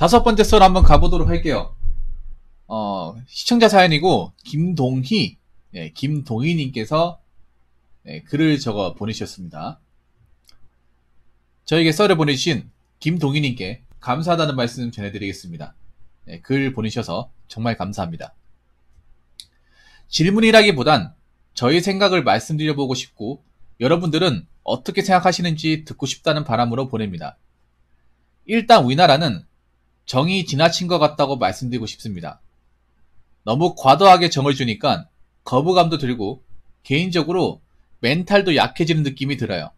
다섯 번째 썰 한번 가보도록 할게요. 시청자 사연이고, 김동희님께서 글을 적어 보내주셨습니다. 저에게 썰을 보내주신 김동희님께 감사하다는 말씀 전해드리겠습니다. 글 보내셔서 정말 감사합니다. 질문이라기보단 저의 생각을 말씀드려보고 싶고, 여러분들은 어떻게 생각하시는지 듣고 싶다는 바람으로 보냅니다. 일단 우리나라는 정이 지나친 것 같다고 말씀드리고 싶습니다. 너무 과도하게 정을 주니까 거부감도 들고 개인적으로 멘탈도 약해지는 느낌이 들어요.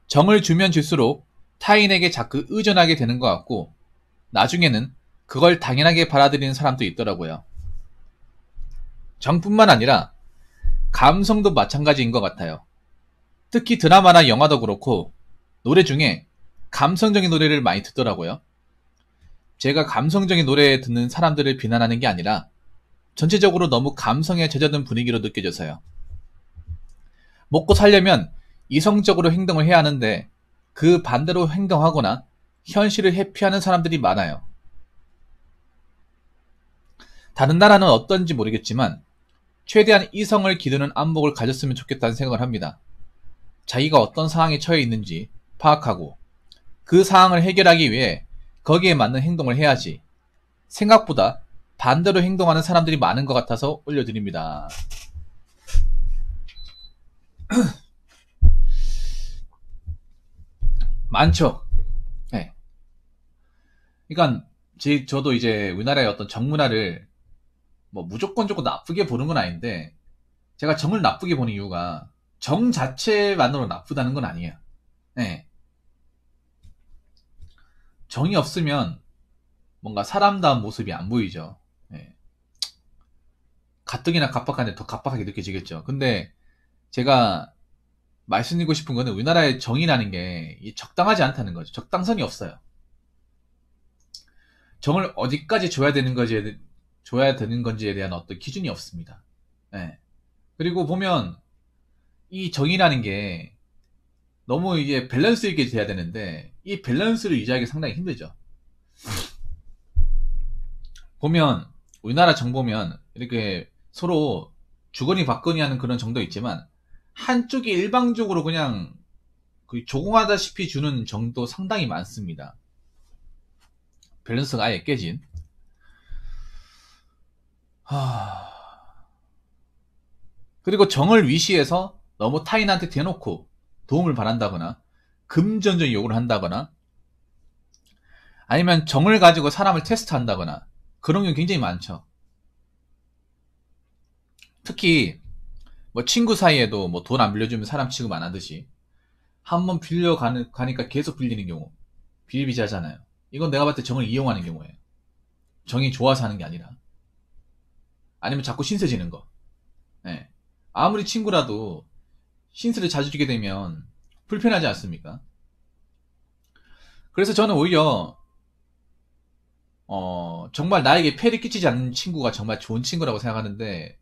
정을 주면 줄수록 타인에게 자꾸 의존하게 되는 것 같고 나중에는 그걸 당연하게 받아들이는 사람도 있더라고요. 정뿐만 아니라 감성도 마찬가지인 것 같아요. 특히 드라마나 영화도 그렇고 노래 중에 감성적인 노래를 많이 듣더라고요. 제가 감성적인 노래 듣는 사람들을 비난하는 게 아니라 전체적으로 너무 감성에 젖어든 분위기로 느껴져서요. 먹고 살려면 이성적으로 행동을 해야 하는데 그 반대로 행동하거나 현실을 회피하는 사람들이 많아요. 다른 나라는 어떤지 모르겠지만 최대한 이성을 기르는 안목을 가졌으면 좋겠다는 생각을 합니다. 자기가 어떤 상황에 처해 있는지 파악하고 그 상황을 해결하기 위해 거기에 맞는 행동을 해야지. 생각보다 반대로 행동하는 사람들이 많은 것 같아서 올려드립니다. 많죠. 네. 그러니까 저도 이제 우리나라의 어떤 정문화를 뭐 무조건 나쁘게 보는 건 아닌데 제가 정을 나쁘게 보는 이유가 정 자체만으로 나쁘다는 건 아니에요. 네. 정이 없으면 뭔가 사람다운 모습이 안 보이죠. 네. 가뜩이나 갑박한데 더 갑박하게 느껴지겠죠. 근데 제가 말씀드리고 싶은 거는 우리나라의 정의라는 게 적당하지 않다는 거죠. 적당선이 없어요. 정을 어디까지 줘야 되는 건지에 대한 어떤 기준이 없습니다. 네. 그리고 보면 이 정의라는 게 너무 이게 밸런스 있게 돼야 되는데 이 밸런스를 유지하기 상당히 힘들죠. 보면 우리나라 정 보면 이렇게 서로 주거니 받거니 하는 그런 정도 있지만 한쪽이 일방적으로 그냥 조공하다시피 주는 정도 상당히 많습니다. 밸런스가 아예 깨진. 그리고 정을 위시해서 너무 타인한테 대놓고 도움을 바란다거나 금전적인 요구를 한다거나 아니면 정을 가지고 사람을 테스트한다거나 그런 경우 굉장히 많죠. 특히 뭐 친구 사이에도 뭐 돈 안 빌려주면 사람 취급 안 하듯이 한번 가니까 계속 빌리는 경우 비일비재하잖아요. 이건 내가 봤을 때 정을 이용하는 경우예요. 정이 좋아서 하는 게 아니라. 아니면 자꾸 신세 지는 거. 네. 아무리 친구라도 신세를 자주 지게 되면 불편하지 않습니까? 그래서 저는 오히려 정말 나에게 폐를 끼치지 않는 친구가 정말 좋은 친구라고 생각하는데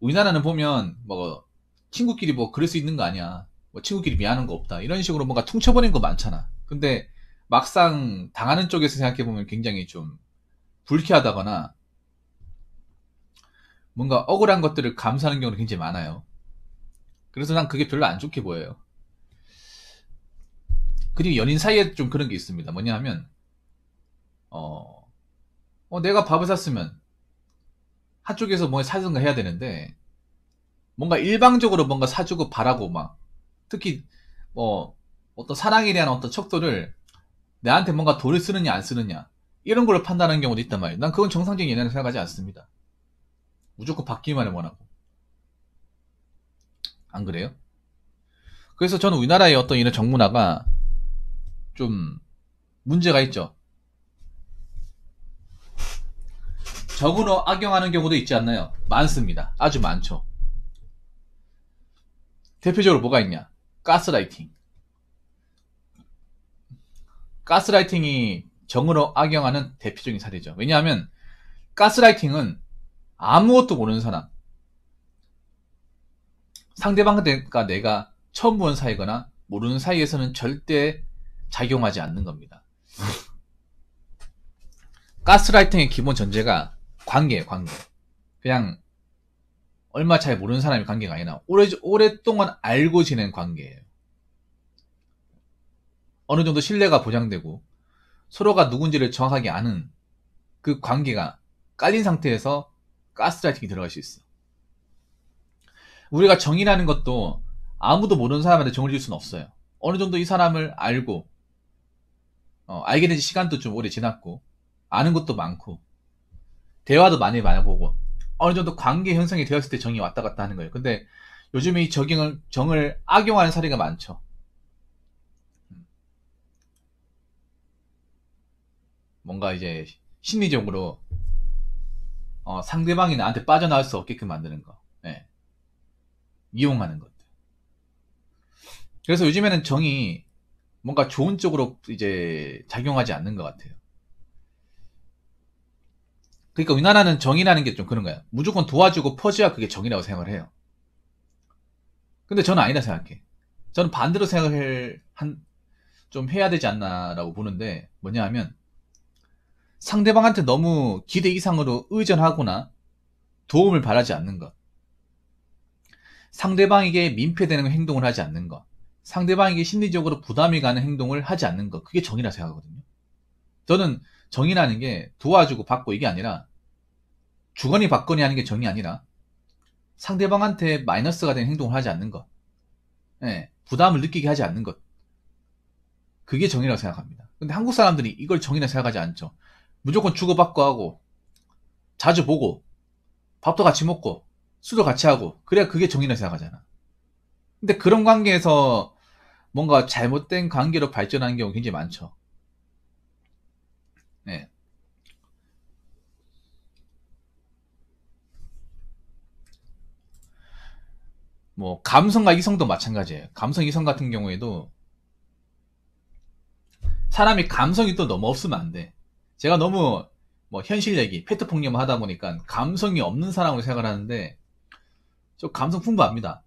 우리나라는 보면 뭐 친구끼리 뭐 그럴 수 있는 거 아니야. 뭐 친구끼리 미안한 거 없다. 이런 식으로 뭔가 퉁쳐버리는 거 많잖아. 근데 막상 당하는 쪽에서 생각해보면 굉장히 좀 불쾌하다거나 뭔가 억울한 것들을 감수하는 경우가 굉장히 많아요. 그래서 난 그게 별로 안 좋게 보여요. 그리고 연인 사이에 좀 그런 게 있습니다. 뭐냐 하면 내가 밥을 샀으면 한쪽에서 뭐 사든가 해야 되는데 뭔가 일방적으로 뭔가 사주고 바라고 막 특히 어떤 사랑에 대한 어떤 척도를 내한테 뭔가 돈을 쓰느냐 안 쓰느냐 이런 걸로 판단하는 경우도 있단 말이에요. 난 그건 정상적인 연애라고 생각하지 않습니다. 무조건 받기만을 원하고. 안 그래요? 그래서 저는 우리나라의 어떤 이런 정문화가 좀 문제가 있죠. 적으로 악용하는 경우도 있지 않나요? 많습니다. 아주 많죠. 대표적으로 뭐가 있냐? 가스라이팅. 가스라이팅이 정으로 악용하는 대표적인 사례죠. 왜냐하면 가스라이팅은 아무것도 모르는 사람, 상대방과 내가 처음 보는 사이거나 모르는 사이에서는 절대 작용하지 않는 겁니다. 가스라이팅의 기본 전제가 관계예요, 관계. 그냥 얼마 잘 모르는 사람이 관계가 아니라 오랫동안 알고 지낸 관계예요. 어느 정도 신뢰가 보장되고 서로가 누군지를 정확하게 아는 그 관계가 깔린 상태에서 가스라이팅이 들어갈 수 있어. 우리가 정이라는 것도 아무도 모르는 사람한테 정을 줄 수는 없어요. 어느 정도 이 사람을 알고 알게 된 시간도 좀 오래 지났고 아는 것도 많고 대화도 많이 보고 어느 정도 관계 형성이 되었을 때 정이 왔다 갔다 하는 거예요. 근데 요즘에 이 정을 악용하는 사례가 많죠. 뭔가 이제 심리적으로 상대방이 나한테 빠져나올 수 없게끔 만드는 거. 네. 이용하는 것들. 그래서 요즘에는 정이 뭔가 좋은 쪽으로 이제 작용하지 않는 것 같아요. 그러니까 우리나라는 정이라는 게 좀 그런 거야. 무조건 도와주고 퍼줘야 그게 정이라고 생각을 해요. 근데 저는 아니다 생각해. 저는 반대로 생각을 좀 해야 되지 않나라고 보는데 뭐냐 하면 상대방한테 너무 기대 이상으로 의존하거나 도움을 바라지 않는 것. 상대방에게 민폐되는 행동을 하지 않는 것. 상대방에게 심리적으로 부담이 가는 행동을 하지 않는 것. 그게 정이라 생각하거든요. 저는 정이라는 게 도와주고 받고 이게 아니라 주거니 받거니 하는 게 정이 아니라 상대방한테 마이너스가 되는 행동을 하지 않는 것. 예, 부담을 느끼게 하지 않는 것. 그게 정이라고 생각합니다. 근데 한국 사람들이 이걸 정이라고 생각하지 않죠. 무조건 주고받고 하고 자주 보고 밥도 같이 먹고 술도 같이 하고 그래야 그게 정이라고 생각하잖아. 근데 그런 관계에서 뭔가 잘못된 관계로 발전하는 경우 굉장히 많죠. 네. 뭐 감성과 이성도 마찬가지예요. 감성 이성 같은 경우에도 사람이 감성이 또 너무 없으면 안 돼. 제가 너무 뭐 현실 얘기, 페트 폭력만 하다 보니까 감성이 없는 사람으로 생각을 하는데 저 감성 풍부합니다.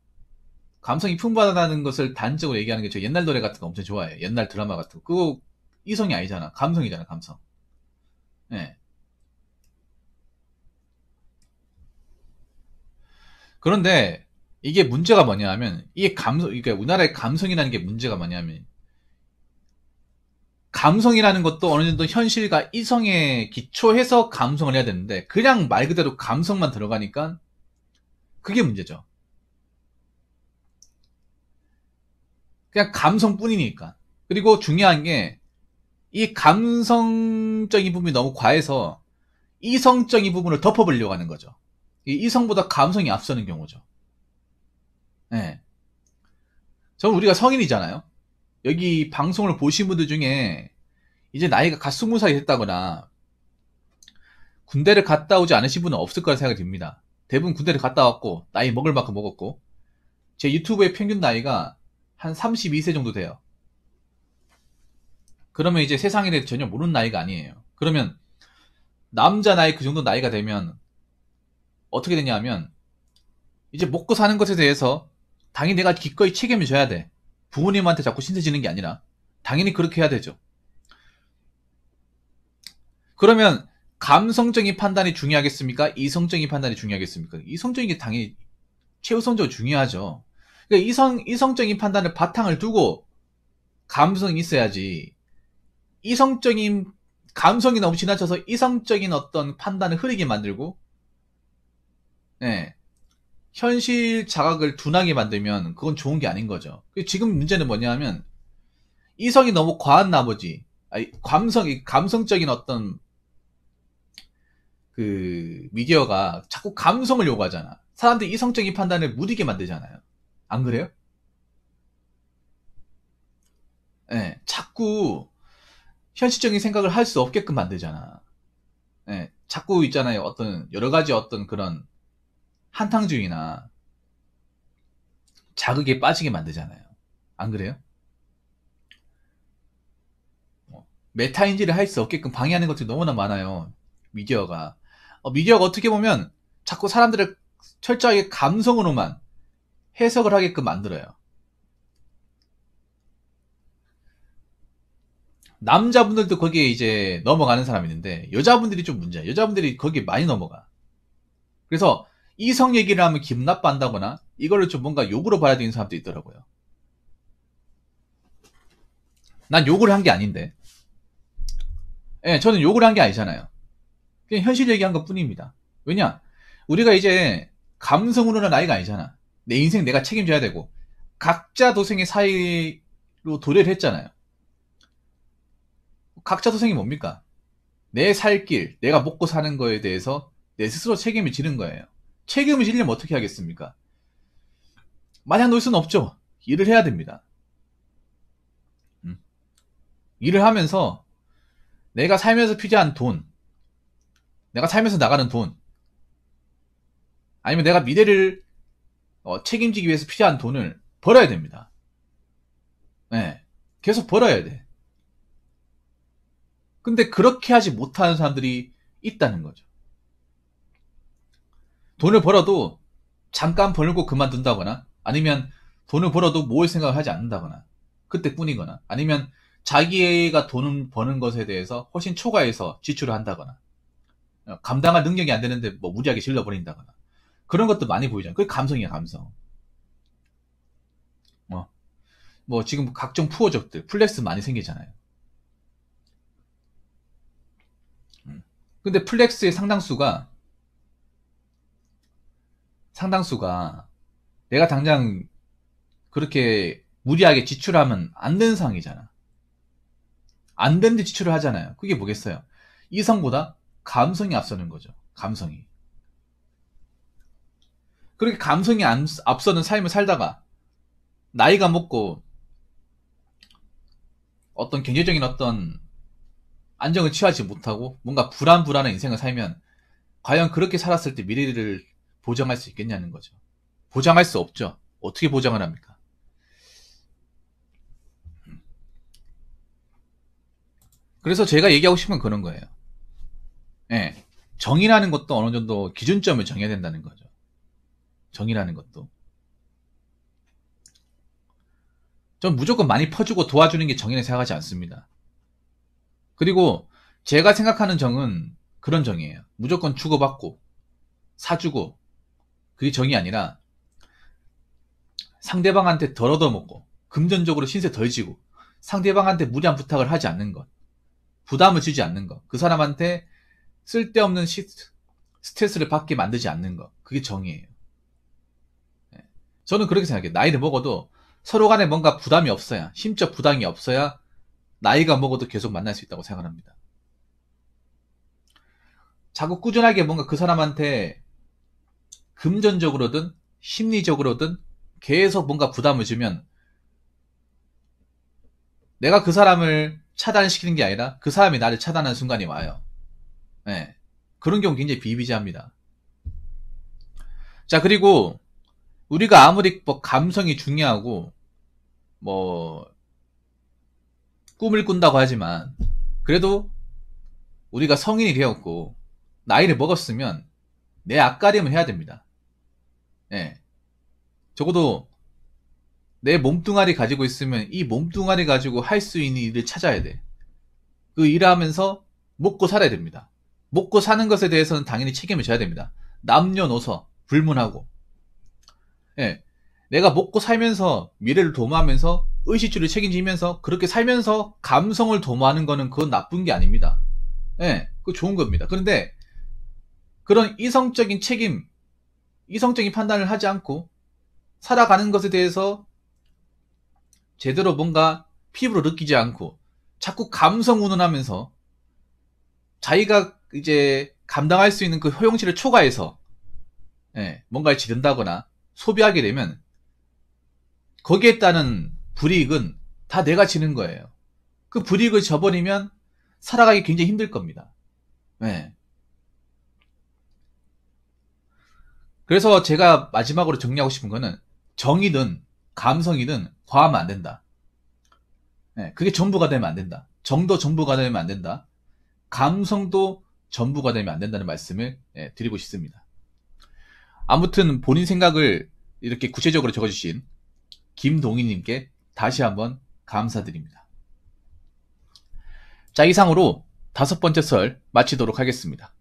감성이 풍부하다는 것을 단적으로 얘기하는 게 저 옛날 노래 같은 거 엄청 좋아해요. 옛날 드라마 같은 거. 그거 이성이 아니잖아. 감성이잖아, 감성. 예. 그런데 이게 문제가 뭐냐 하면 이게 그러니까 우리나라의 감성이라는 게 문제가 뭐냐면 감성이라는 것도 어느 정도 현실과 이성에 기초해서 감성을 해야 되는데 그냥 말 그대로 감성만 들어가니까 그게 문제죠. 그냥 감성뿐이니까. 그리고 중요한 게 이 감성적인 부분이 너무 과해서 이성적인 부분을 덮어보려고 하는 거죠. 이 이성보다 감성이 앞서는 경우죠. 네. 저는 우리가 성인이잖아요. 여기 방송을 보신 분들 중에 이제 나이가 갓 20살이 됐다거나 군대를 갔다 오지 않으신 분은 없을 거라 생각이 듭니다. 대부분 군대를 갔다 왔고 나이 먹을 만큼 먹었고 제 유튜브의 평균 나이가 한 32세 정도 돼요. 그러면 이제 세상에 대해 전혀 모르는 나이가 아니에요. 그러면 남자 나이 그 정도 나이가 되면 어떻게 되냐면 이제 먹고 사는 것에 대해서 당연히 내가 기꺼이 책임을 져야 돼. 부모님한테 자꾸 신세지는 게 아니라 당연히 그렇게 해야 되죠. 그러면 감성적인 판단이 중요하겠습니까? 이성적인 판단이 중요하겠습니까? 이성적인 게 당연히 최우선적으로 중요하죠. 그러니까 이성적인 판단을 바탕을 두고 감성이 있어야지. 이성적인 감성이 너무 지나쳐서 이성적인 어떤 판단을 흐리게 만들고, 네, 현실 자각을 둔하게 만들면 그건 좋은 게 아닌 거죠. 지금 문제는 뭐냐면 이성이 너무 과한 나머지, 감성적인 어떤 그 미디어가 자꾸 감성을 요구하잖아. 사람들이 이성적인 판단을 무디게 만들잖아요. 안 그래요? 네, 자꾸 현실적인 생각을 할 수 없게끔 만들잖아. 네, 자꾸 있잖아요. 어떤 여러 가지 어떤 그런 한탕주의나 자극에 빠지게 만들잖아요. 안 그래요? 메타인지를 할 수 없게끔 방해하는 것들이 너무나 많아요. 미디어가. 미디어가 어떻게 보면 자꾸 사람들을 철저하게 감성으로만 해석을 하게끔 만들어요. 남자분들도 거기에 이제 넘어가는 사람이 있는데 여자분들이 좀 문제야. 여자분들이 거기에 많이 넘어가. 그래서 이성 얘기를 하면 기분 나빠한다거나 이거를 좀 뭔가 욕으로 봐야 되는 사람도 있더라고요. 난 욕을 한 게 아닌데. 예, 저는 욕을 한 게 아니잖아요. 그냥 현실 얘기한 것 뿐입니다. 왜냐? 우리가 이제 감성으로는 나이가 아니잖아. 내 인생 내가 책임져야 되고 각자 도생의 사이로 도래를 했잖아요. 각자 도생이 뭡니까? 내 살 길, 내가 먹고 사는 거에 대해서 내 스스로 책임을 지는 거예요. 책임을 지려면 어떻게 하겠습니까? 마냥 놀 수는 없죠. 일을 해야 됩니다. 일을 하면서 내가 살면서 필요한 돈, 내가 살면서 나가는 돈, 아니면 내가 미래를 책임지기 위해서 필요한 돈을 벌어야 됩니다. 네, 계속 벌어야 돼. 근데 그렇게 하지 못하는 사람들이 있다는 거죠. 돈을 벌어도 잠깐 벌고 그만둔다거나 아니면 돈을 벌어도 모을 생각을 하지 않는다거나 그때뿐이거나 아니면 자기가 돈 버는 것에 대해서 훨씬 초과해서 지출을 한다거나 감당할 능력이 안 되는데 뭐 무리하게 질러버린다거나 그런 것도 많이 보이잖아요. 그게 감성이야, 감성. 뭐 지금 각종 푸어족들 플렉스 많이 생기잖아요. 근데 플렉스의 상당수가 내가 당장 그렇게 무리하게 지출하면 안 되는 상황이잖아. 안 되는데 지출을 하잖아요. 그게 뭐겠어요? 이성보다 감성이 앞서는 거죠. 감성이. 그렇게 감성이 앞서는 삶을 살다가 나이가 먹고 어떤 경제적인 어떤 안정을 취하지 못하고 뭔가 불안한 인생을 살면 과연 그렇게 살았을 때 미래를 보장할 수 있겠냐는 거죠. 보장할 수 없죠. 어떻게 보장을 합니까? 그래서 제가 얘기하고 싶은 건 그런 거예요. 예. 정의라는 것도 어느 정도 기준점을 정해야 된다는 거죠. 정의라는 것도. 전 무조건 많이 퍼주고 도와주는 게 정의라 생각하지 않습니다. 그리고 제가 생각하는 정은 그런 정이에요. 무조건 주고받고 사주고 그게 정이 아니라 상대방한테 덜 얻어먹고 금전적으로 신세 덜 지고 상대방한테 무리한 부탁을 하지 않는 것, 부담을 주지 않는 것, 그 사람한테 쓸데없는 스트레스를 받게 만들지 않는 것, 그게 정의예요. 저는 그렇게 생각해요. 나이를 먹어도 서로 간에 뭔가 부담이 없어야, 심적 부담이 없어야 나이가 먹어도 계속 만날 수 있다고 생각합니다. 자꾸 꾸준하게 뭔가 그 사람한테 금전적으로든 심리적으로든 계속 뭔가 부담을 주면 내가 그 사람을 차단시키는 게 아니라 그 사람이 나를 차단하는 순간이 와요. 네. 그런 경우 굉장히 비일비재합니다. 자, 그리고 우리가 아무리 뭐 감성이 중요하고 뭐 꿈을 꾼다고 하지만 그래도 우리가 성인이 되었고 나이를 먹었으면 내 앞가림을 해야 됩니다. 예. 적어도 내 몸뚱아리 가지고 있으면 이 몸뚱아리 가지고 할 수 있는 일을 찾아야 돼. 그 일을 하면서 먹고 살아야 됩니다. 먹고 사는 것에 대해서는 당연히 책임을 져야 됩니다. 남녀노소 불문하고. 예. 내가 먹고 살면서 미래를 도모하면서 의식주를 책임지면서 그렇게 살면서 감성을 도모하는 거는 그건 나쁜 게 아닙니다. 예. 그거 좋은 겁니다. 그런데 그런 이성적인 책임, 이성적인 판단을 하지 않고 살아가는 것에 대해서 제대로 뭔가 피부로 느끼지 않고 자꾸 감성 운운하면서 자기가 이제 감당할 수 있는 그 효용치를 초과해서 뭔가를 지른다거나 소비하게 되면 거기에 따른 불이익은 다 내가 지는 거예요. 그 불이익을 져버리면 살아가기 굉장히 힘들 겁니다. 그래서 제가 마지막으로 정리하고 싶은 거는 정이든 감성이든 과하면 안 된다. 그게 전부가 되면 안 된다. 정도 전부가 되면 안 된다. 감성도 전부가 되면 안 된다는 말씀을 드리고 싶습니다. 아무튼 본인 생각을 이렇게 구체적으로 적어주신 김동희님께 다시 한번 감사드립니다. 자, 이상으로 5번째 설 마치도록 하겠습니다.